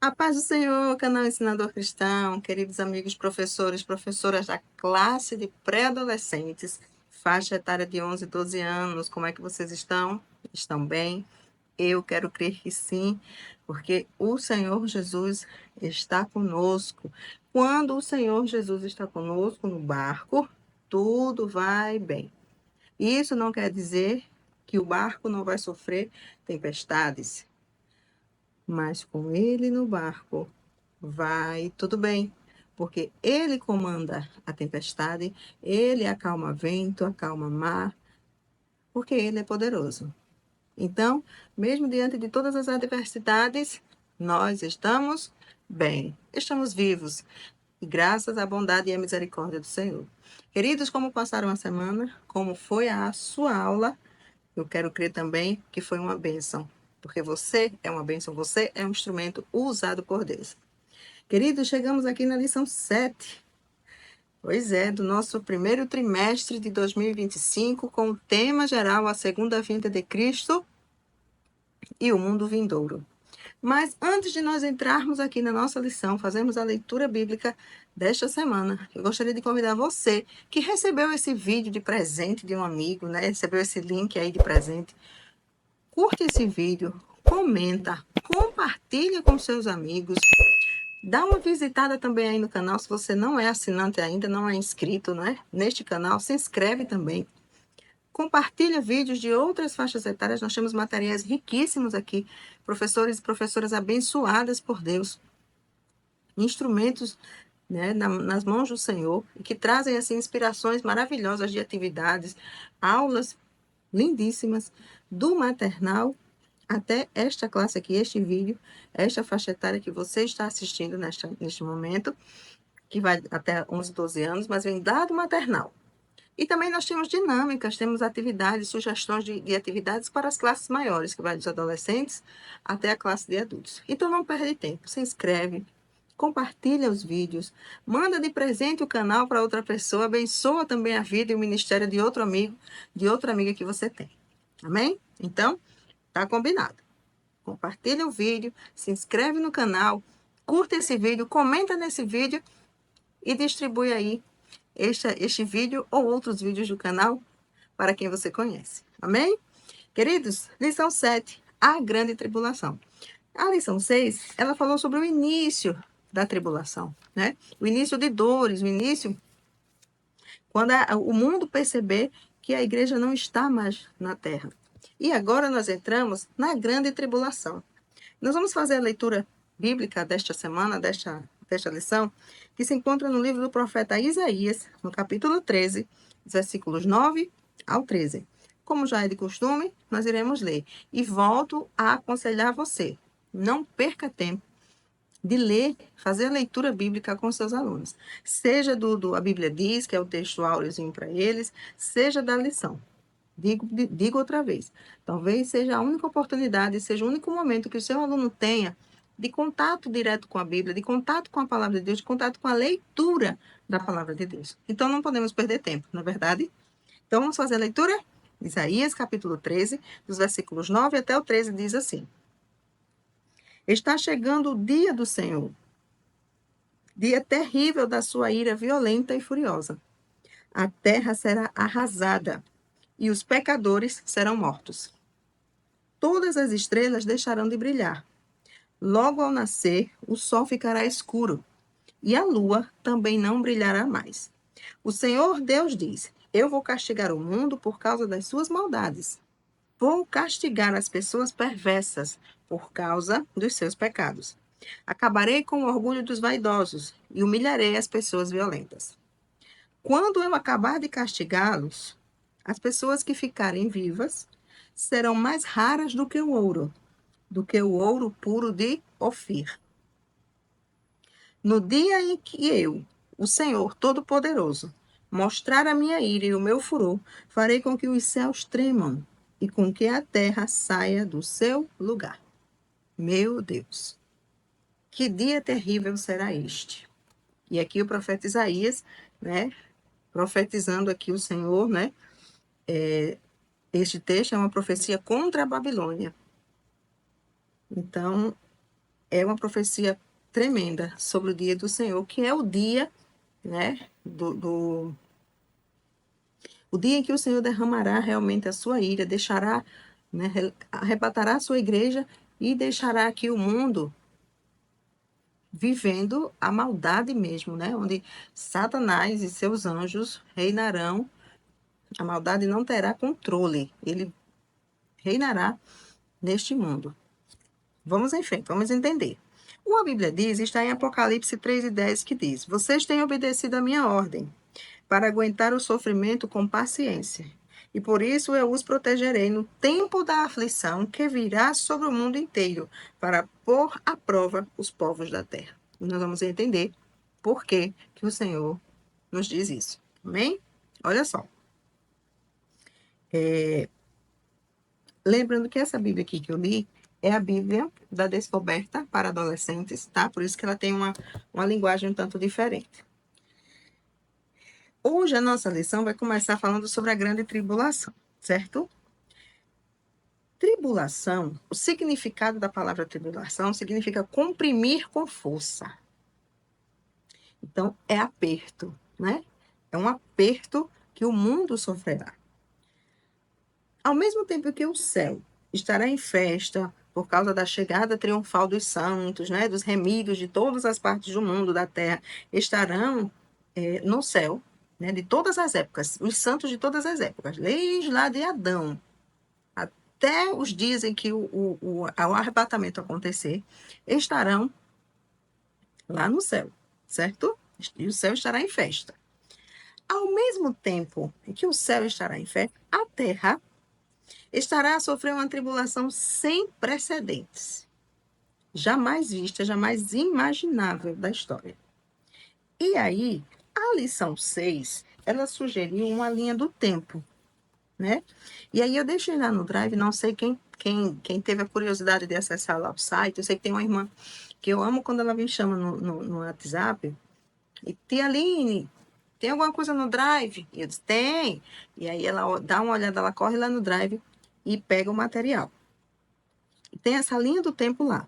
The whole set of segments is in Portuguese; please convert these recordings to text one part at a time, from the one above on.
A paz do Senhor, canal Ensinador Cristão, queridos amigos professores, professoras da classe de pré-adolescentes, faixa etária de 11 e 12 anos, como é que vocês estão? Estão bem? Eu quero crer que sim, porque o Senhor Jesus está conosco. Quando o Senhor Jesus está conosco no barco, tudo vai bem. Isso não quer dizer que o barco não vai sofrer tempestades, mas com ele no barco vai tudo bem, porque ele comanda a tempestade, ele acalma vento, acalma mar, porque ele é poderoso. Então, mesmo diante de todas as adversidades, nós estamos bem, estamos vivos, e graças à bondade e à misericórdia do Senhor. Queridos, como passaram a semana? Como foi a sua aula? Eu quero crer também que foi uma bênção, porque você é uma bênção, você é um instrumento usado por Deus. Queridos, chegamos aqui na lição 7. Pois é, do nosso primeiro trimestre de 2025, com o tema geral, a segunda vinda de Cristo e o mundo vindouro. Mas antes de nós entrarmos aqui na nossa lição, fazermos a leitura bíblica desta semana, eu gostaria de convidar você que recebeu esse vídeo de presente de um amigo, né? Recebeu esse link aí de presente. Curte esse vídeo, comenta, compartilha com seus amigos. Dá uma visitada também aí no canal, se você não é assinante ainda, não é inscrito, né? Neste canal, se inscreve também. Compartilha vídeos de outras faixas etárias, nós temos materiais riquíssimos aqui, professores e professoras abençoadas por Deus, instrumentos, né, nas mãos do Senhor, e que trazem assim inspirações maravilhosas de atividades, aulas lindíssimas, do maternal até esta classe aqui, este vídeo, esta faixa etária que você está assistindo neste momento, que vai até 11, 12 anos, mas vem dado maternal. E também nós temos dinâmicas, temos atividades, sugestões de atividades para as classes maiores, que vai dos adolescentes até a classe de adultos. Então não perde tempo, se inscreve, compartilha os vídeos, manda de presente o canal para outra pessoa, abençoa também a vida e o ministério de outro amigo, de outra amiga que você tem. Amém? Então, tá combinado. Compartilha o vídeo, se inscreve no canal, curta esse vídeo, comenta nesse vídeo e distribui aí este vídeo ou outros vídeos do canal para quem você conhece. Amém? Queridos, lição 7, a grande tribulação. A lição 6, ela falou sobre o início da tribulação, né? O início de dores, o início quando o mundo perceber que a igreja não está mais na terra. E agora nós entramos na grande tribulação. Nós vamos fazer a leitura bíblica desta semana, desta lição, que se encontra no livro do profeta Isaías, no capítulo 13, versículos 9 ao 13. Como já é de costume, nós iremos ler. E volto a aconselhar você, não perca tempo de ler, fazer a leitura bíblica com seus alunos. Seja a Bíblia Diz, que é o texto áureozinho para eles, seja da lição. Digo outra vez, talvez seja a única oportunidade, seja o único momento que o seu aluno tenha de contato direto com a Bíblia, de contato com a palavra de Deus, de contato com a leitura da palavra de Deus. Então não podemos perder tempo, não é verdade? Então vamos fazer a leitura? Isaías capítulo 13, dos versículos 9 até o 13, diz assim: Está chegando o dia do Senhor, dia terrível da sua ira violenta e furiosa. A terra será arrasada e os pecadores serão mortos. Todas as estrelas deixarão de brilhar. Logo ao nascer, o sol ficará escuro, e a lua também não brilhará mais. O Senhor Deus diz: Eu vou castigar o mundo por causa das suas maldades. Vou castigar as pessoas perversas por causa dos seus pecados. Acabarei com o orgulho dos vaidosos e humilharei as pessoas violentas. Quando eu acabar de castigá-los, as pessoas que ficarem vivas serão mais raras do que o ouro puro de Ofir. No dia em que eu, o Senhor Todo-Poderoso, mostrar a minha ira e o meu furor, farei com que os céus tremam e com que a terra saia do seu lugar. Meu Deus, que dia terrível será este? E aqui o profeta Isaías, né, profetizando aqui o Senhor, né, este texto é uma profecia contra a Babilônia. Então, é uma profecia tremenda sobre o dia do Senhor, que é o dia, né, o dia em que o Senhor derramará realmente a sua ira, deixará, né, arrebatará a sua igreja e deixará aqui o mundo vivendo a maldade mesmo, né? Onde Satanás e seus anjos reinarão, a maldade não terá controle, ele reinará neste mundo. Vamos em frente, vamos entender. A Bíblia diz, está em Apocalipse 3:10, que diz: Vocês têm obedecido a minha ordem, para aguentar o sofrimento com paciência. E por isso eu os protegerei no tempo da aflição que virá sobre o mundo inteiro, para pôr à prova os povos da terra. E nós vamos entender por que que o Senhor nos diz isso. Amém? Olha só. Lembrando que essa Bíblia aqui que eu li é a Bíblia da Descoberta para adolescentes, tá? Por isso que ela tem uma linguagem um tanto diferente. Hoje a nossa lição vai começar falando sobre a grande tribulação, certo? Tribulação, o significado da palavra tribulação significa comprimir com força. Então, é aperto, né? É um aperto que o mundo sofrerá. Ao mesmo tempo que o céu estará em festa por causa da chegada triunfal dos santos, né? Dos remidos de todas as partes do mundo, da terra, estarão no céu, né? De todas as épocas, os santos de todas as épocas, desde lá de Adão até os dias em que o arrebatamento acontecer, estarão lá no céu, certo? E o céu estará em festa. Ao mesmo tempo em que o céu estará em festa, a terra estará a sofrer uma tribulação sem precedentes, jamais vista, jamais imaginável da história. E aí, a lição 6, ela sugeriu uma linha do tempo, né? E aí eu deixei lá no Drive, não sei quem teve a curiosidade de acessar lá o site, eu sei que tem uma irmã que eu amo quando ela me chama no WhatsApp, e Tia Aline, tem alguma coisa no Drive? E eu disse, tem. E aí ela dá uma olhada, ela corre lá no Drive e pega o material. E tem essa linha do tempo lá.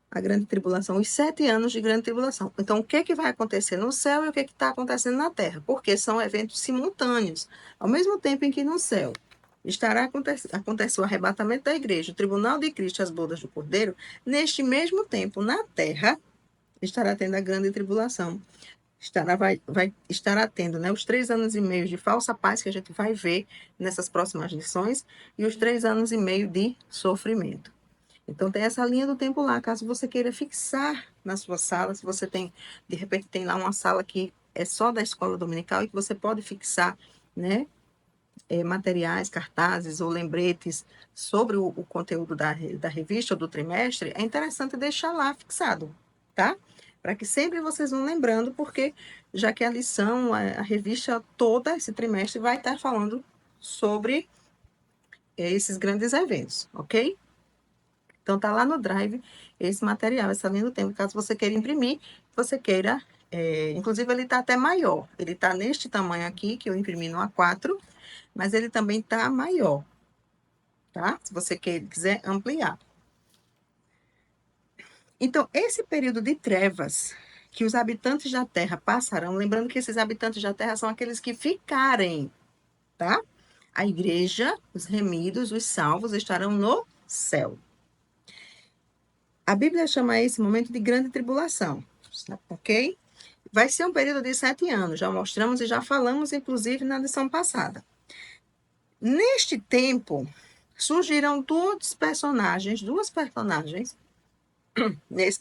A grande tribulação, os 7 anos de grande tribulação. Então, o que vai acontecer no céu e o que está acontecendo na terra? Porque são eventos simultâneos. Ao mesmo tempo em que no céu acontece o arrebatamento da igreja, o tribunal de Cristo, as bodas do Cordeiro, neste mesmo tempo, na terra, estará tendo a grande tribulação. Estará tendo, né, os 3 anos e meio de falsa paz que a gente vai ver nessas próximas lições e os 3 anos e meio de sofrimento. Então, tem essa linha do tempo lá, caso você queira fixar na sua sala, se você tem, de repente, tem lá uma sala que é só da escola dominical e que você pode fixar, né, materiais, cartazes ou lembretes sobre o conteúdo da revista ou do trimestre, é interessante deixar lá fixado, tá? Para que sempre vocês vão lembrando, porque já que a lição, a revista toda, esse trimestre, vai estar falando sobre esses grandes eventos, ok? Então, tá lá no Drive esse material, essa linha do tempo. Caso você queira imprimir, você queira... inclusive, ele está até maior. Ele está neste tamanho aqui, que eu imprimi no A4, mas ele também está maior, tá? Se você quiser ampliar. Então, esse período de trevas que os habitantes da Terra passarão, lembrando que esses habitantes da Terra são aqueles que ficarem, tá? A igreja, os remidos, os salvos estarão no céu. A Bíblia chama esse momento de grande tribulação, ok? Vai ser um período de 7 anos, já mostramos e já falamos, inclusive, na lição passada. Neste tempo, surgirão duas personagens,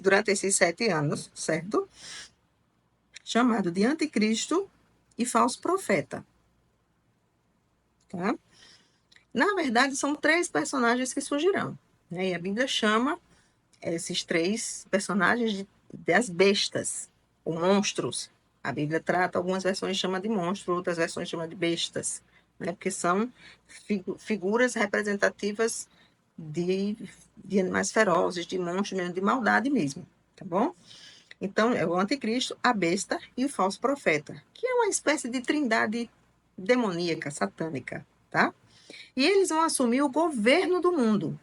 durante esses 7 anos, certo? Chamado de anticristo e falso profeta. Tá? Na verdade, são 3 personagens que surgirão, né? E a Bíblia chama esses 3 personagens das bestas, ou monstros. A Bíblia trata, algumas versões chama de monstro, outras versões chama de bestas, né? Porque são figuras representativas de animais ferozes, de monstros mesmo, de maldade mesmo, tá bom? Então, é o anticristo, a besta e o falso profeta, que é uma espécie de trindade demoníaca, satânica, tá? E eles vão assumir o governo do mundo.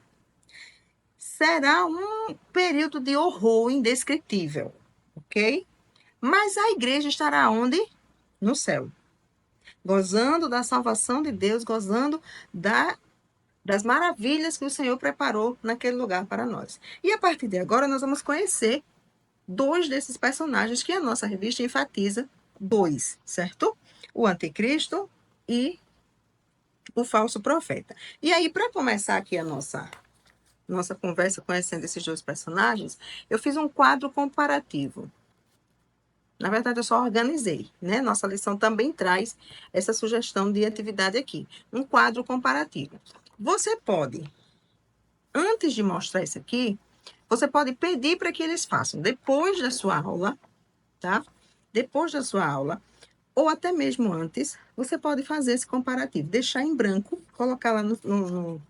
será um período de horror indescritível, ok? Mas a igreja estará onde? No céu. Gozando da salvação de Deus, gozando das maravilhas que o Senhor preparou naquele lugar para nós. E a partir de agora, nós vamos conhecer dois desses personagens que a nossa revista enfatiza, dois, certo? O anticristo e o falso profeta. E aí, para começar aqui a nossa conversa conhecendo esses dois personagens, eu fiz um quadro comparativo. Na verdade, eu só organizei, né? Nossa lição também traz essa sugestão de atividade aqui. Um quadro comparativo. Você pode, antes de mostrar isso aqui, você pode pedir para que eles façam, depois da sua aula, tá? Depois da sua aula, ou até mesmo antes, você pode fazer esse comparativo. Deixar em branco, colocar lá no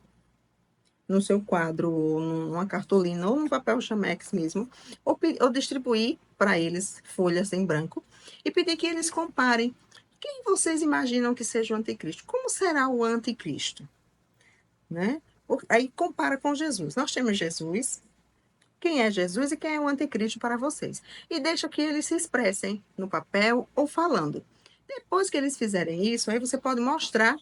seu quadro, ou numa cartolina, ou no papel chamex mesmo, ou distribuir para eles folhas em branco e pedir que eles comparem. Quem vocês imaginam que seja o anticristo? Como será o anticristo? Né? Aí compara com Jesus. Nós temos Jesus. Quem é Jesus e quem é o anticristo para vocês? E deixa que eles se expressem no papel ou falando. Depois que eles fizerem isso, aí você pode mostrar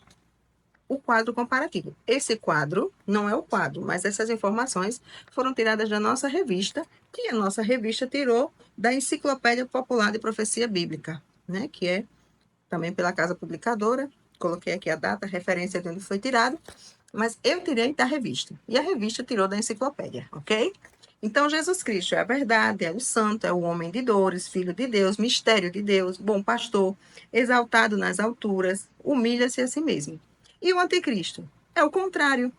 o quadro comparativo. Esse quadro não é o quadro, mas essas informações foram tiradas da nossa revista, que a nossa revista tirou da Enciclopédia Popular de Profecia Bíblica, né? Que é também pela Casa Publicadora. Coloquei aqui a data, a referência de onde foi tirado, mas eu tirei da revista. E a revista tirou da enciclopédia, ok? Então, Jesus Cristo é a verdade, é o santo, é o homem de dores, filho de Deus, mistério de Deus, bom pastor, exaltado nas alturas, humilha-se a si mesmo. E o anticristo? É o contrário.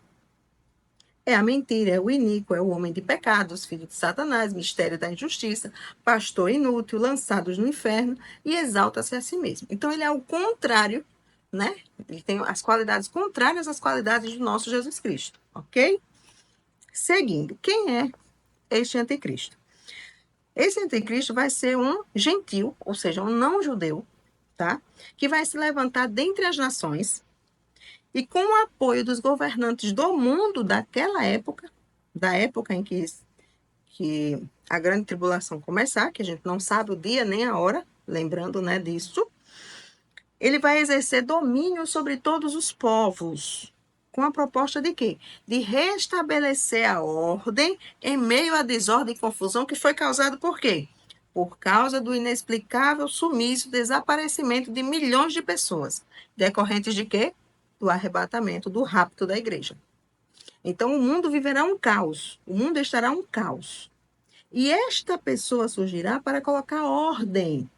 É a mentira, é o iníquo, é o homem de pecados, filho de Satanás, mistério da injustiça, pastor inútil, lançados no inferno e exalta-se a si mesmo. Então, ele é o contrário, né? Ele tem as qualidades contrárias às qualidades do nosso Jesus Cristo, ok? Seguindo, quem é este anticristo? Esse anticristo vai ser um gentil, ou seja, um não judeu, tá? Que vai se levantar dentre as nações e com o apoio dos governantes do mundo daquela época, da época em que a grande tribulação começar, que a gente não sabe o dia nem a hora, lembrando, né, disso, ele vai exercer domínio sobre todos os povos, com a proposta de quê? De restabelecer a ordem em meio à desordem e confusão que foi causada por quê? Por causa do inexplicável sumiço, desaparecimento de milhões de pessoas, decorrentes de quê? Do arrebatamento, do rapto da igreja. Então, o mundo viverá um caos, o mundo estará um caos. E esta pessoa surgirá para colocar ordem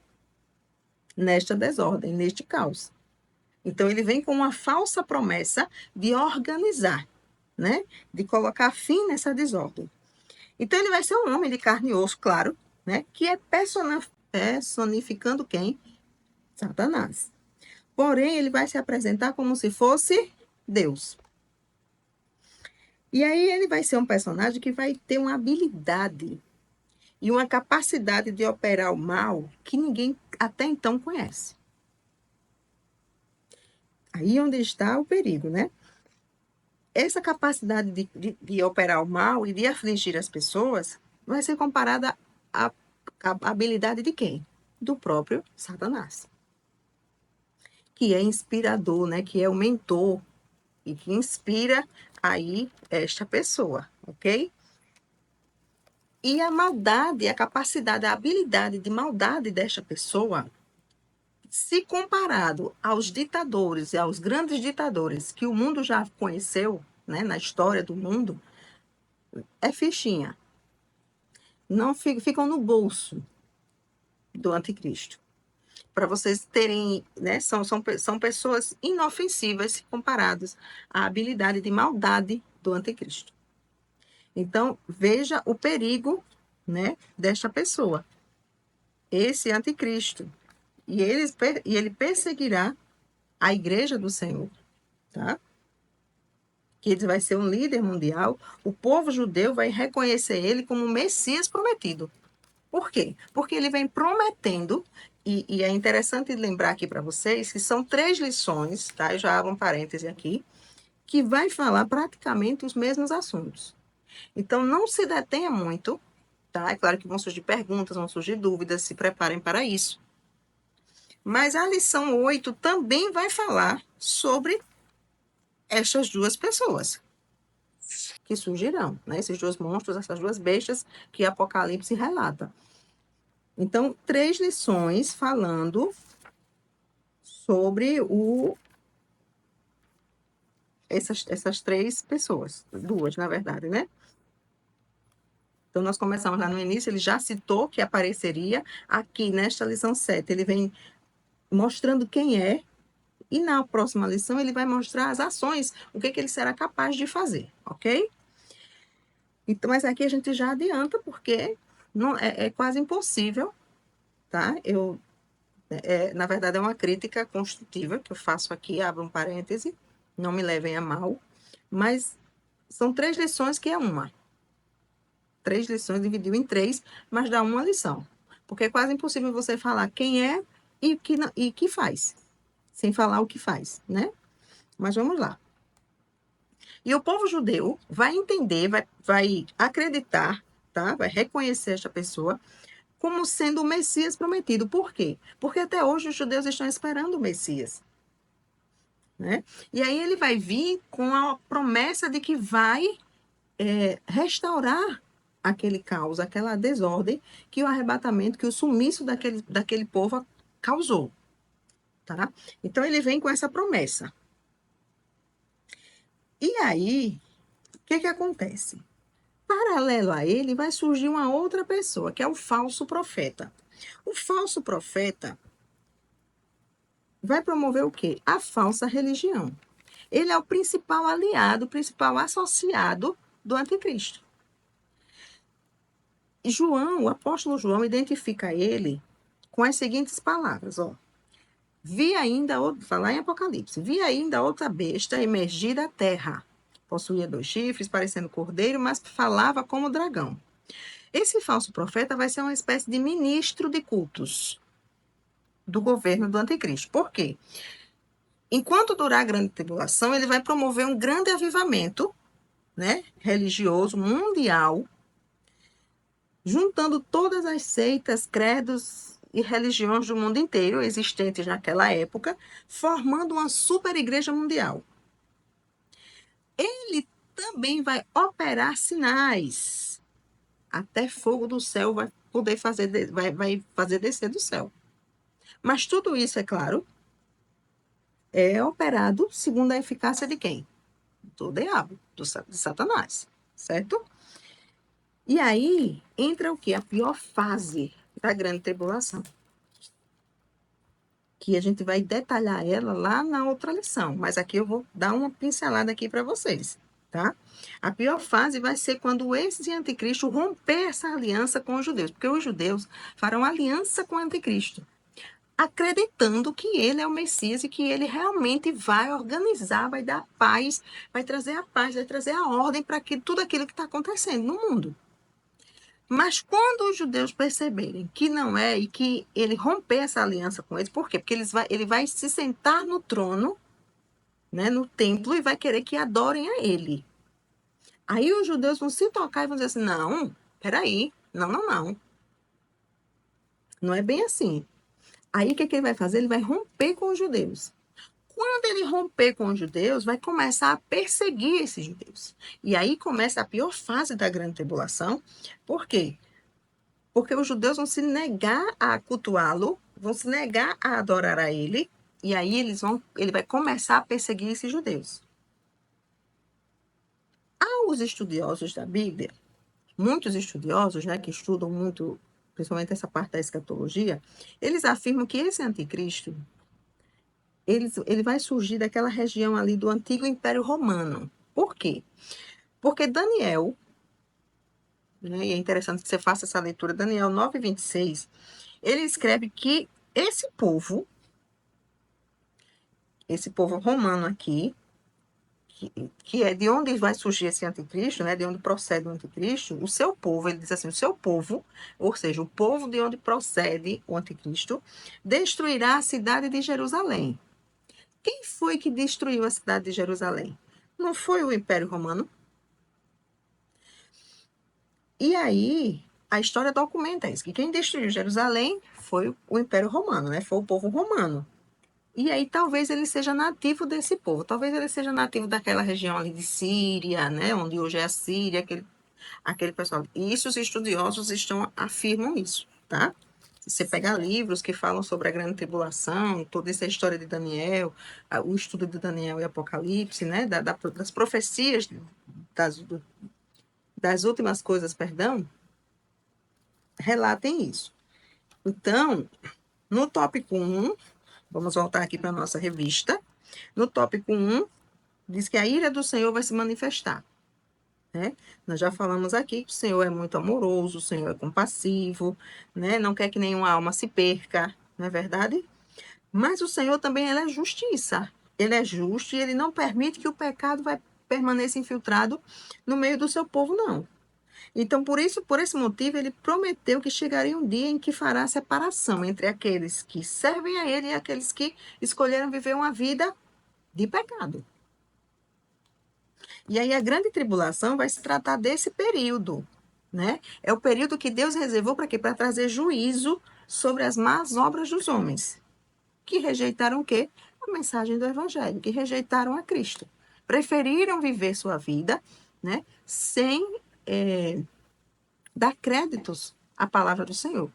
nesta desordem, neste caos. Então, ele vem com uma falsa promessa de organizar, né? De colocar fim nessa desordem. Então, ele vai ser um homem de carne e osso, claro, né? Que é personificando quem? Satanás. Porém, ele vai se apresentar como se fosse Deus. E aí, ele vai ser um personagem que vai ter uma habilidade e uma capacidade de operar o mal que ninguém até então conhece. Aí onde está o perigo, né? Essa capacidade de operar o mal e de afligir as pessoas vai ser comparada à habilidade de quem? Do próprio Satanás. Que é inspirador, né? Que é o mentor e que inspira aí esta pessoa, ok? E a maldade, a capacidade, a habilidade de maldade desta pessoa, se comparado aos ditadores e aos grandes ditadores que o mundo já conheceu, né, na história do mundo, é fichinha. Não ficam no bolso do anticristo. Para vocês terem, né, são pessoas inofensivas se comparadas à habilidade de maldade do anticristo. Então, veja o perigo, né, desta pessoa, esse anticristo. E ele perseguirá a igreja do Senhor, tá? Que ele vai ser um líder mundial. O povo judeu vai reconhecer ele como o Messias prometido. Por quê? Porque ele vem prometendo, e é interessante lembrar aqui para vocês que são 3 lições, tá? Eu já abro um parêntese aqui, que vai falar praticamente os mesmos assuntos. Então, não se detenha muito, tá? É claro que vão surgir perguntas, vão surgir dúvidas, se preparem para isso. Mas a lição 8 também vai falar sobre estas duas pessoas que surgirão, né? Esses dois monstros, essas duas bestas que Apocalipse relata. Então, 3 lições falando sobre essas 3 pessoas, 2, na verdade, né? Então, nós começamos lá no início, ele já citou que apareceria aqui nesta lição 7. Ele vem mostrando quem é, e na próxima lição ele vai mostrar as ações, o que ele será capaz de fazer, ok? Então, mas aqui a gente já adianta, porque não, é quase impossível, tá? Na verdade, é uma crítica construtiva que eu faço aqui, abro um parêntese, não me levem a mal, mas são 3 lições que é uma. 3 lições dividiu em 3, mas dá uma lição. Porque é quase impossível você falar quem é e que faz, sem falar o que faz, né? Mas vamos lá. E o povo judeu vai entender, vai acreditar, tá? Vai reconhecer esta pessoa como sendo o Messias prometido. Por quê? Porque até hoje os judeus estão esperando o Messias, né? E aí ele vai vir com a promessa de que vai restaurar aquele caos, aquela desordem que o arrebatamento, que o sumiço daquele povo causou, tá? Então ele vem com essa promessa. E aí, o que acontece? Paralelo a ele, vai surgir uma outra pessoa, que é o falso profeta. O falso profeta vai promover o quê? A falsa religião. Ele é o principal aliado, o principal associado do anticristo. João, o apóstolo João, identifica ele com as seguintes palavras, ó. Vi ainda, falar em Apocalipse, vi ainda outra besta emergir da terra. Possuía 2 chifres, parecendo cordeiro, mas falava como dragão. Esse falso profeta vai ser uma espécie de ministro de cultos do governo do anticristo. Por quê? Enquanto durar a grande tribulação, ele vai promover um grande avivamento, né, religioso mundial, juntando todas as seitas, credos e religiões do mundo inteiro existentes naquela época, formando uma super igreja mundial. Ele também vai operar sinais. Até fogo do céu vai poder vai fazer descer do céu. Mas tudo isso, é claro, é operado segundo a eficácia de quem? Do diabo, de Satanás, certo? E aí entra o quê? A pior fase da grande tribulação, que a gente vai detalhar ela lá na outra lição, mas aqui eu vou dar uma pincelada aqui para vocês, tá? A pior fase vai ser quando esse anticristo romper essa aliança com os judeus, porque os judeus farão aliança com o anticristo, acreditando que ele é o Messias e que ele realmente vai organizar, vai dar paz, vai trazer a paz, vai trazer a ordem para tudo aquilo que está acontecendo no mundo. Mas quando os judeus perceberem que não é e que ele romper essa aliança com eles, por quê? Porque ele vai se sentar no trono, né, no templo, e vai querer que adorem a ele. Aí os judeus vão se tocar e vão dizer assim, não, peraí, não. Não é bem assim. Aí o que ele vai fazer? Ele vai romper com os judeus. Quando ele romper com os judeus, vai começar a perseguir esses judeus. E aí começa a pior fase da grande tribulação. Por quê? Porque os judeus vão se negar a cultuá-lo, vão se negar a adorar a ele, e aí ele vai começar a perseguir esses judeus. Aos estudiosos da Bíblia, muitos estudiosos, né, que estudam muito, principalmente essa parte da escatologia, eles afirmam que esse anticristo, ele vai surgir daquela região ali do antigo Império Romano. Por quê? Porque Daniel, né, e é interessante que você faça essa leitura, Daniel 9:26, ele escreve que esse povo romano aqui, que é de onde vai surgir esse anticristo, né, de onde procede o anticristo, o seu povo, ele diz assim, o seu povo, ou seja, o povo de onde procede o anticristo, destruirá a cidade de Jerusalém. Quem foi que destruiu a cidade de Jerusalém? Não foi o Império Romano? E aí, a história documenta isso, que quem destruiu Jerusalém foi o Império Romano, né? Foi o povo romano. E aí talvez ele seja nativo desse povo, talvez ele seja nativo daquela região ali de Síria, né? Onde hoje é a Síria, aquele pessoal. E isso os estudiosos afirmam isso, tá? Se você pegar livros que falam sobre a grande tribulação, toda essa história de Daniel, o estudo de Daniel e Apocalipse, né? Das profecias das, das últimas coisas, perdão, relatem isso. Então, no tópico 1, vamos voltar aqui para a nossa revista. No tópico 1, diz que a ira do Senhor vai se manifestar. Né? Nós já falamos aqui que o Senhor é muito amoroso, o Senhor é compassivo, né? Não quer que nenhuma alma se perca, não é verdade? Mas o Senhor também ele é justiça. Ele é justo e ele não permite que o pecado vai permaneça infiltrado no meio do seu povo, não. Então, por esse motivo, ele prometeu que chegaria um dia em que fará a separação entre aqueles que servem a ele e aqueles que escolheram viver uma vida de pecado. E aí a grande tribulação vai se tratar desse período, né? É o período que Deus reservou para quê? Para trazer juízo sobre as más obras dos homens, que rejeitaram o quê? A mensagem do evangelho, que rejeitaram a Cristo. Preferiram viver sua vida, né? Sem dar créditos à palavra do Senhor.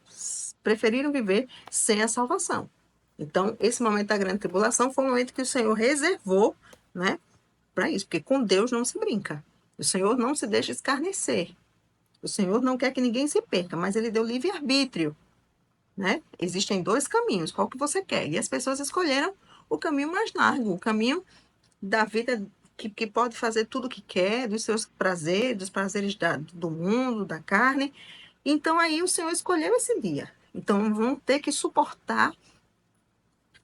Preferiram viver sem a salvação. Então, esse momento da grande tribulação foi o momento que o Senhor reservou, né, para isso, porque com Deus não se brinca. O Senhor não se deixa escarnecer. O Senhor não quer que ninguém se perca, mas ele deu livre-arbítrio, né? Existem dois caminhos, qual que você quer? E as pessoas escolheram o caminho mais largo, o caminho da vida que pode fazer tudo o que quer, dos seus prazeres, dos prazeres do mundo, da carne. Então aí o Senhor escolheu esse dia. Então vão ter que suportar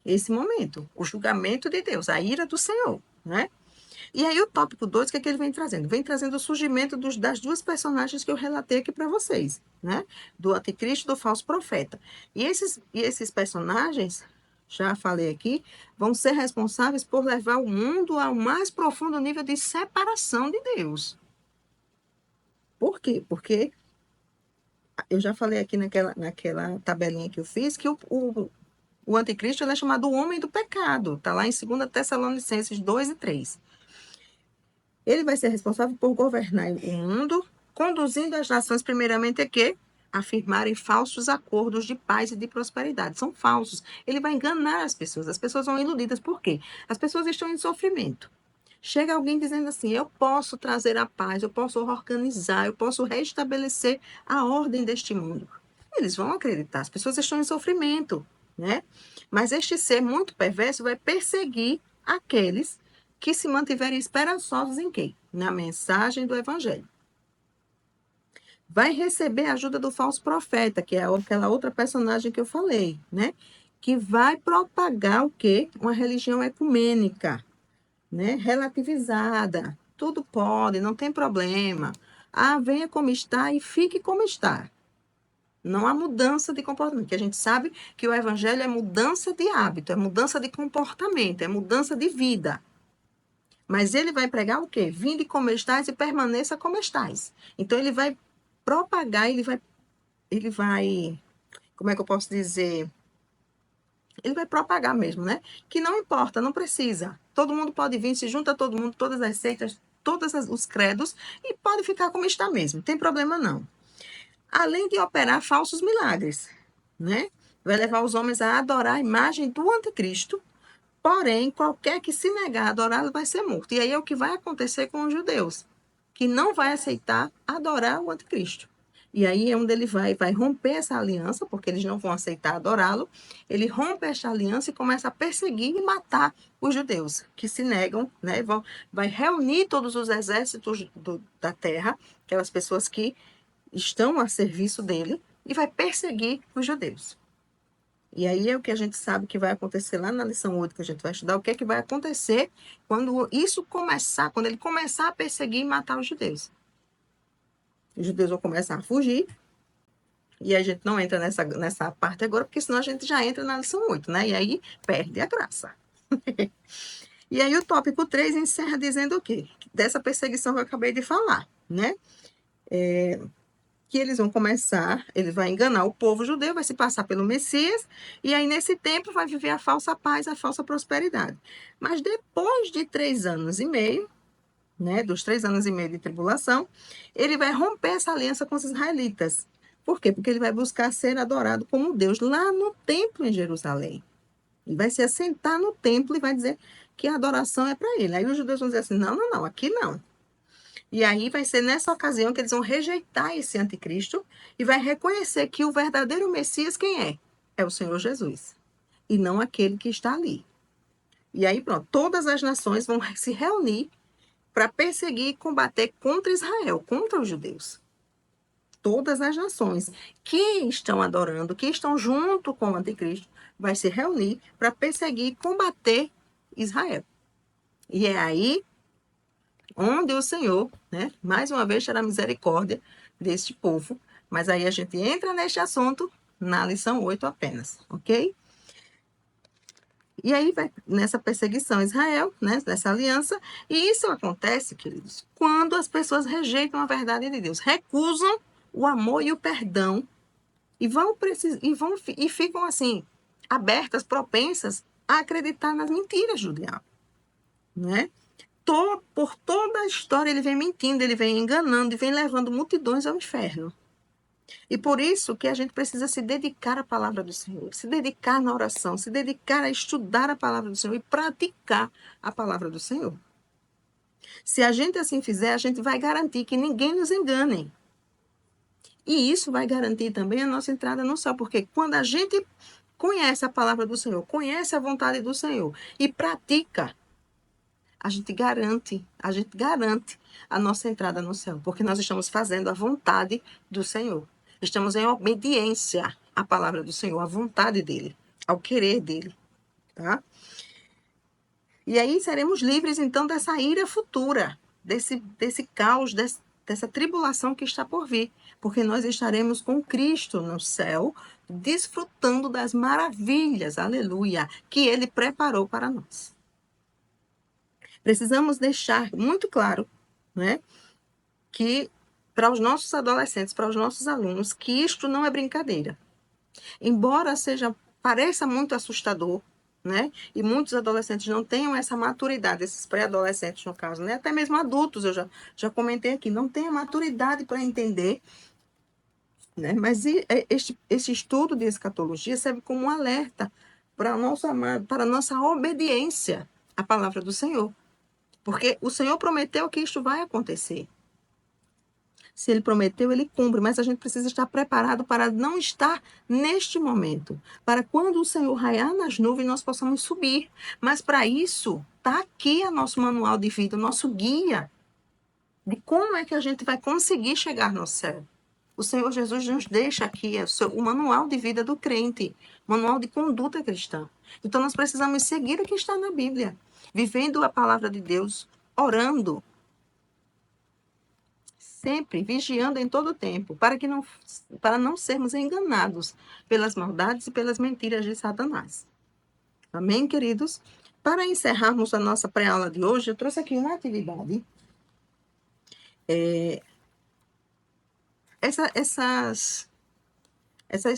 esse momento, o julgamento de Deus, a ira do Senhor, né? E aí o tópico 2, o que é que ele vem trazendo? Vem trazendo o surgimento das duas personagens que eu relatei aqui para vocês, né? Do anticristo e do falso profeta. E esses personagens, já falei aqui, vão ser responsáveis por levar o mundo ao mais profundo nível de separação de Deus. Por quê? Porque eu já falei aqui naquela tabelinha que eu fiz que o anticristo ele é chamado o homem do pecado. Está lá em 2 Tessalonicenses 2 e 3. Ele vai ser responsável por governar o mundo, conduzindo as nações primeiramente a quê? Afirmarem falsos acordos de paz e de prosperidade. São falsos. Ele vai enganar as pessoas vão iludidas. Por quê? As pessoas estão em sofrimento. Chega alguém dizendo assim, eu posso trazer a paz, eu posso organizar, eu posso restabelecer a ordem deste mundo. Eles vão acreditar, as pessoas estão em sofrimento, né? Mas este ser muito perverso vai perseguir aqueles que se mantiverem esperançosos em quê? Na mensagem do evangelho. Vai receber a ajuda do falso profeta, que é aquela outra personagem que eu falei, né? Que vai propagar o quê? Uma religião ecumênica, né? Relativizada. Tudo pode, não tem problema. Ah, venha como está e fique como está. Não há mudança de comportamento, porque a gente sabe que o evangelho é mudança de hábito, é mudança de comportamento, é mudança de vida. Mas ele vai pregar o quê? Vinde como estais e permaneça como estais. Então ele vai propagar, ele vai, como é que eu posso dizer? Ele vai propagar mesmo, né? Que não importa, não precisa. Todo mundo pode vir, se junta todo mundo, todas as seitas, todos os credos, e pode ficar como está mesmo, não tem problema não. Além de operar falsos milagres, né? Vai levar os homens a adorar a imagem do anticristo, porém, qualquer que se negar a adorá-lo vai ser morto. E aí é o que vai acontecer com os judeus, que não vai aceitar adorar o anticristo. E aí é onde ele vai romper essa aliança, porque eles não vão aceitar adorá-lo. Ele rompe essa aliança e começa a perseguir e matar os judeus que se negam, né? Vai reunir todos os exércitos da terra, aquelas pessoas que estão a serviço dele, e vai perseguir os judeus. E aí é o que a gente sabe que vai acontecer lá na lição 8 que a gente vai estudar, o que é que vai acontecer quando isso começar, quando ele começar a perseguir e matar os judeus. Os judeus vão começar a fugir, e a gente não entra nessa parte agora, porque senão a gente já entra na lição 8, né? E aí perde a graça. E aí o tópico 3 encerra dizendo o quê? Dessa perseguição que eu acabei de falar, né? que eles vão começar, ele vai enganar o povo judeu, vai se passar pelo Messias, e aí nesse tempo vai viver a falsa paz, a falsa prosperidade. Mas depois de 3 anos e meio, né, dos 3 anos e meio de tribulação, ele vai romper essa aliança com os israelitas. Por quê? Porque ele vai buscar ser adorado como Deus lá no templo em Jerusalém. Ele vai se assentar no templo e vai dizer que a adoração é para ele. Aí os judeus vão dizer assim: não, não, não, aqui não. E aí vai ser nessa ocasião que eles vão rejeitar esse anticristo e vai reconhecer que o verdadeiro Messias quem é? É o Senhor Jesus. E não aquele que está ali. E aí, pronto, todas as nações vão se reunir para perseguir e combater contra Israel, contra os judeus. Todas as nações que estão adorando, que estão junto com o anticristo, vai se reunir para perseguir e combater Israel. E é aí onde o Senhor, né, mais uma vez terá misericórdia deste povo. Mas aí a gente entra neste assunto na lição 8 apenas, ok? E aí vai nessa perseguição a Israel, né, nessa aliança, e isso acontece, queridos, quando as pessoas rejeitam a verdade de Deus, recusam o amor e o perdão e ficam assim abertas, propensas a acreditar nas mentiras do diabo, né? Por toda a história ele vem mentindo, ele vem enganando e vem levando multidões ao inferno. E por isso que a gente precisa se dedicar à palavra do Senhor, se dedicar na oração, se dedicar a estudar a palavra do Senhor e praticar a palavra do Senhor. Se a gente assim fizer, a gente vai garantir que ninguém nos engane. E isso vai garantir também a nossa entrada no céu, porque quando a gente conhece a palavra do Senhor, conhece a vontade do Senhor e pratica, a gente garante a nossa entrada no céu, porque nós estamos fazendo a vontade do Senhor. Estamos em obediência à palavra do Senhor, à vontade dele, ao querer dele, tá? E aí seremos livres, então, dessa ira futura, desse caos, dessa tribulação que está por vir, porque nós estaremos com Cristo no céu, desfrutando das maravilhas, aleluia, que ele preparou para nós. Precisamos deixar muito claro, né, que para os nossos adolescentes, para os nossos alunos, que isto não é brincadeira. Embora pareça muito assustador, né? E muitos adolescentes não tenham essa maturidade, esses pré-adolescentes no caso, né? Até mesmo adultos, eu já comentei aqui, não têm a maturidade para entender, né? Mas esse estudo de escatologia serve como um alerta para para a nossa obediência à palavra do Senhor. Porque o Senhor prometeu que isto vai acontecer. Se ele prometeu, ele cumpre, mas a gente precisa estar preparado para não estar neste momento. Para quando o Senhor raiar nas nuvens, nós possamos subir. Mas para isso, está aqui o nosso manual de vida, o nosso guia de como é que a gente vai conseguir chegar no céu. O Senhor Jesus nos deixa aqui o manual de vida do crente, manual de conduta cristã. Então nós precisamos seguir o que está na Bíblia, vivendo a palavra de Deus, orando, sempre vigiando em todo o tempo, para não sermos enganados pelas maldades e pelas mentiras de Satanás. Amém, queridos? Para encerrarmos a nossa pré-aula de hoje, eu trouxe aqui uma atividade. Essas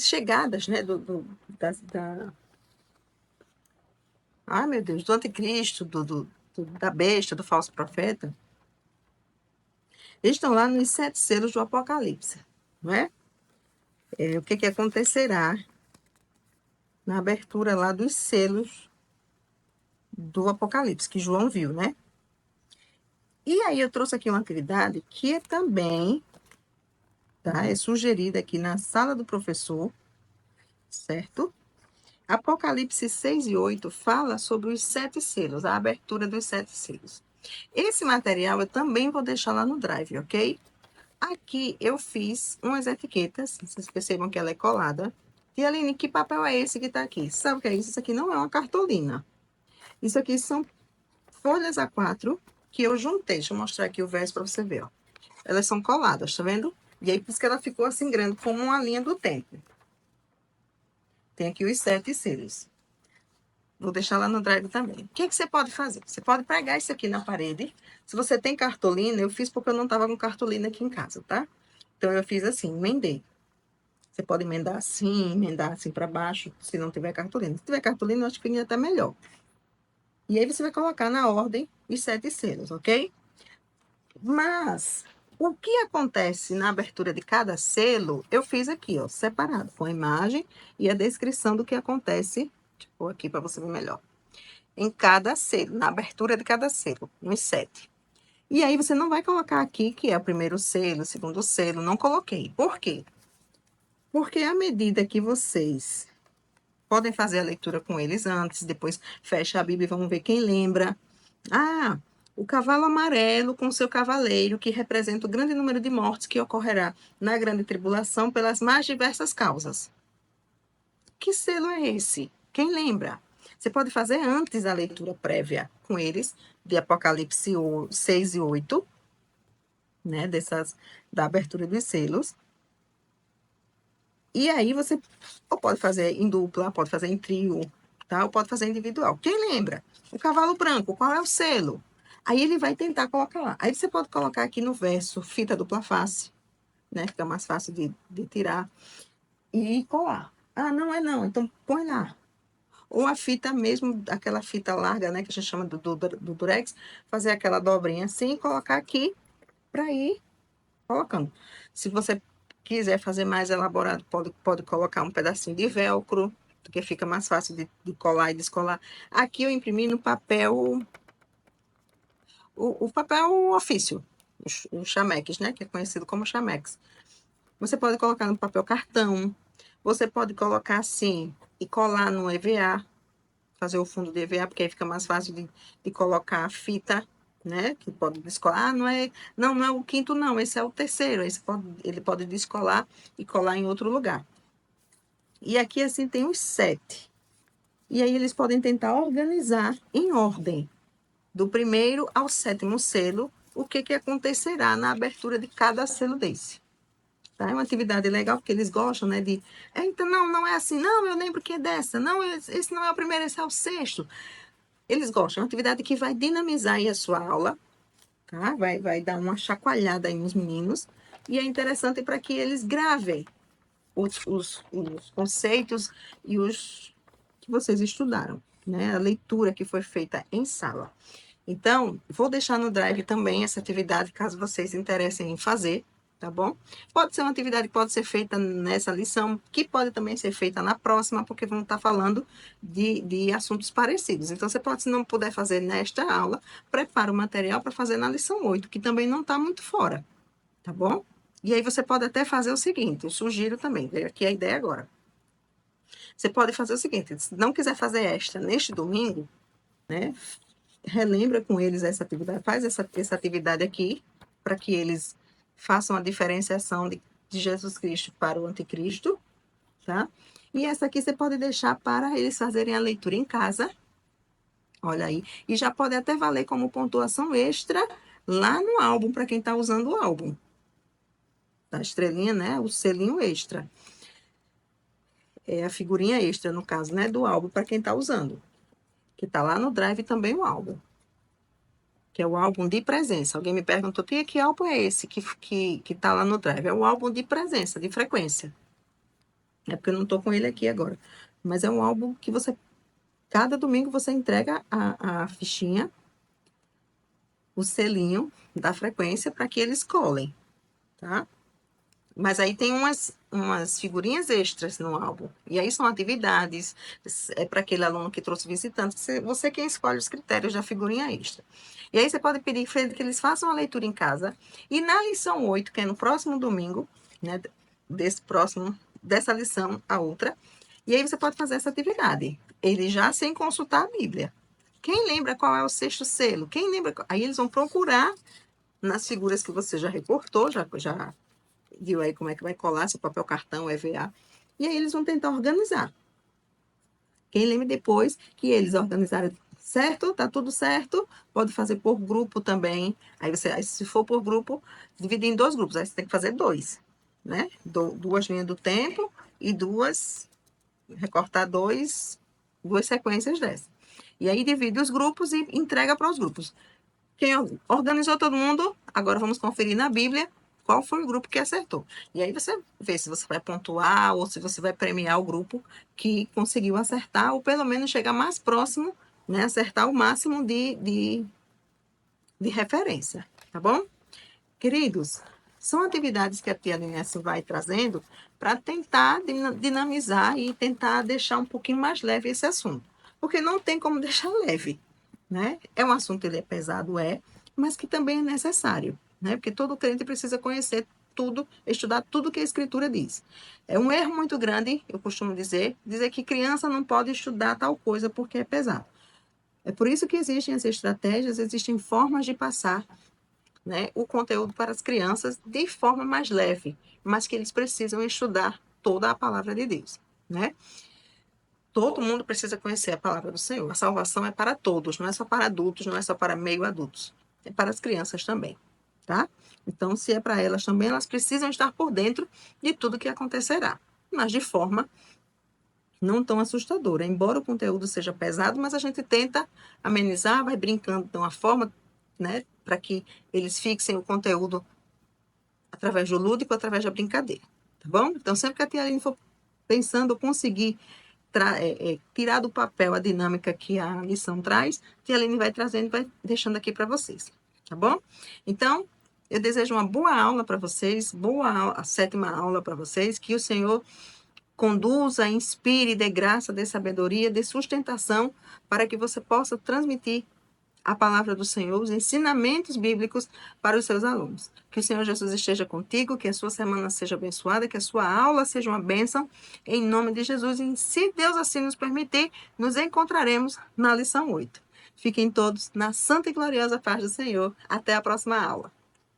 chegadas, né, meu Deus, do anticristo, da besta, do falso profeta, estão lá nos 7 selos do Apocalipse, não é? O que acontecerá na abertura lá dos selos do Apocalipse, que João viu, né? E aí eu trouxe aqui uma atividade que também, tá, é sugerida aqui na sala do professor, certo? Apocalipse 6 e 8 fala sobre os 7 selos, a abertura dos 7 selos. Esse material eu também vou deixar lá no Drive, ok? Aqui eu fiz umas etiquetas, vocês percebam que ela é colada. E Aline, que papel é esse que está aqui? Sabe o que é isso? Isso aqui não é uma cartolina. Isso aqui são folhas A4 que eu juntei. Deixa eu mostrar aqui o verso para você ver, ó. Elas são coladas, tá vendo? E aí, por isso que ela ficou assim grande, como uma linha do tempo. Tem aqui os 7 selos. Vou deixar lá no Drive também. O que você pode fazer? Você pode pregar isso aqui na parede. Se você tem cartolina, eu fiz porque eu não estava com cartolina aqui em casa, tá? Então, eu fiz assim, emendei. Você pode emendar assim para baixo, se não tiver cartolina. Se tiver cartolina, eu acho que fica até melhor. E aí você vai colocar na ordem os 7 selos, ok? Mas o que acontece na abertura de cada selo, eu fiz aqui, ó, separado, com a imagem e a descrição do que acontece, tipo, aqui para você ver melhor. Em cada selo, na abertura de cada selo, nos 7. E aí você não vai colocar aqui que é o primeiro selo, o segundo selo, não coloquei. Por quê? Porque à medida que vocês podem fazer a leitura com eles antes, depois fecha a Bíblia e vamos ver quem lembra. Ah, o cavalo amarelo com seu cavaleiro, que representa o grande número de mortes que ocorrerá na grande tribulação pelas mais diversas causas. Que selo é esse? Quem lembra? Você pode fazer antes a leitura prévia com eles, de Apocalipse 6 e 8, né, da abertura dos selos. E aí você ou pode fazer em dupla, pode fazer em trio, tá? Ou pode fazer individual. Quem lembra? O cavalo branco, qual é o selo? Aí ele vai tentar colocar lá. Aí você pode colocar aqui no verso fita dupla face, né? Fica mais fácil de tirar. E colar. Ah, não é não, então põe lá. Ou a fita mesmo, aquela fita larga, né? Que a gente chama do durex. Fazer aquela dobrinha assim e colocar aqui para ir colocando. Se você quiser fazer mais elaborado, pode colocar um pedacinho de velcro, porque fica mais fácil de colar e descolar. Aqui eu imprimi no papel, o papel ofício, o chamex, né? Que é conhecido como chamex. Você pode colocar no papel cartão, você pode colocar assim e colar no EVA, fazer o fundo de EVA, porque aí fica mais fácil de colocar a fita, né? Que pode descolar. Ah, não é o quinto, não. Esse é o terceiro. Ele pode descolar e colar em outro lugar. E aqui, assim, tem os 7. E aí, eles podem tentar organizar em ordem, do primeiro ao 7º selo, o que acontecerá na abertura de cada selo desse. Tá? É uma atividade legal, porque eles gostam, né? Então, não é assim. Não, eu lembro que é dessa. Não, esse não é o primeiro, esse é o 6º. Eles gostam, é uma atividade que vai dinamizar aí a sua aula, tá? Vai dar uma chacoalhada aí nos meninos. E é interessante para que eles gravem os conceitos e os que vocês estudaram, né? A leitura que foi feita em sala. Então, vou deixar no Drive também essa atividade, caso vocês se interessem em fazer, tá bom? Pode ser uma atividade que pode ser feita nessa lição, que pode também ser feita na próxima, porque vamos estar falando de assuntos parecidos. Então, você pode, se não puder fazer nesta aula, prepara o material para fazer na lição 8, que também não está muito fora, tá bom? E aí você pode até fazer o seguinte, eu sugiro também, veio aqui a ideia agora. Você pode fazer o seguinte, se não quiser fazer esta neste domingo, né? Relembra com eles essa atividade, faz essa atividade aqui, para que eles façam a diferenciação de Jesus Cristo para o anticristo, tá? E essa aqui você pode deixar para eles fazerem a leitura em casa, olha aí, e já pode até valer como pontuação extra lá no álbum, para quem está usando o álbum. Tá? A estrelinha, né? O selinho extra. É a figurinha extra, no caso, né? Do álbum, para quem está usando. Que está lá no Drive também o álbum. Que é o álbum de presença. Alguém me perguntou, Tia, que álbum é esse que tá lá no Drive? É o álbum de presença, de frequência. É porque eu não tô com ele aqui agora. Mas é um álbum que cada domingo você entrega a fichinha, o selinho da frequência para que eles colhem, tá? Mas aí tem umas figurinhas extras no álbum. E aí são atividades, é para aquele aluno que trouxe visitante. Você quem escolhe os critérios da figurinha extra. E aí você pode pedir que eles façam a leitura em casa. E na lição 8, que é no próximo domingo, né, dessa lição a outra, e aí você pode fazer essa atividade. Ele já sem consultar a Bíblia. Quem lembra qual é o 6º selo? Quem lembra? Aí eles vão procurar nas figuras que você já reportou, já viu aí como é que vai colar seu papel cartão, EVA. E aí eles vão tentar organizar. Quem lembra depois que eles organizaram certo, tá tudo certo, pode fazer por grupo também. Aí se for por grupo, dividir em 2 grupos. Aí você tem que fazer 2, né? 2 linhas do tempo e recortar 2 sequências dessas. E aí divide os grupos e entrega para os grupos. Quem organizou todo mundo, agora vamos conferir na Bíblia qual foi o grupo que acertou. E aí você vê se você vai pontuar ou se você vai premiar o grupo que conseguiu acertar, ou pelo menos chegar mais próximo, né? Acertar o máximo de referência, tá bom? Queridos, são atividades que a tia Linessa vai trazendo para tentar dinamizar e tentar deixar um pouquinho mais leve esse assunto. Porque não tem como deixar leve, né? É um assunto, ele é pesado, mas que também é necessário, né? Porque todo crente precisa conhecer tudo, estudar tudo que a Escritura diz. É um erro muito grande, eu costumo dizer que criança não pode estudar tal coisa porque é pesado. É por isso que existem as estratégias, existem formas de passar, né, o conteúdo para as crianças de forma mais leve, mas que eles precisam estudar toda a palavra de Deus, né? Todo mundo precisa conhecer a palavra do Senhor. A salvação é para todos, não é só para adultos, não é só para meio adultos. É para as crianças também, tá? Então, se é para elas também, elas precisam estar por dentro de tudo que acontecerá, mas de forma não tão assustadora. Embora o conteúdo seja pesado, mas a gente tenta amenizar, vai brincando de uma forma, né, para que eles fixem o conteúdo através do lúdico, através da brincadeira, tá bom? Então, sempre que a tia Aline for pensando conseguir tirar do papel a dinâmica que a lição traz, a tia Aline vai trazendo, vai deixando aqui para vocês, tá bom? Então, eu desejo uma boa aula para vocês, a 7ª aula para vocês, que o Senhor conduza, inspire, dê graça, dê sabedoria, dê sustentação, para que você possa transmitir a palavra do Senhor, os ensinamentos bíblicos para os seus alunos. Que o Senhor Jesus esteja contigo, que a sua semana seja abençoada, que a sua aula seja uma bênção, em nome de Jesus. E se Deus assim nos permitir, nos encontraremos na lição 8. Fiquem todos na santa e gloriosa paz do Senhor. Até a próxima aula.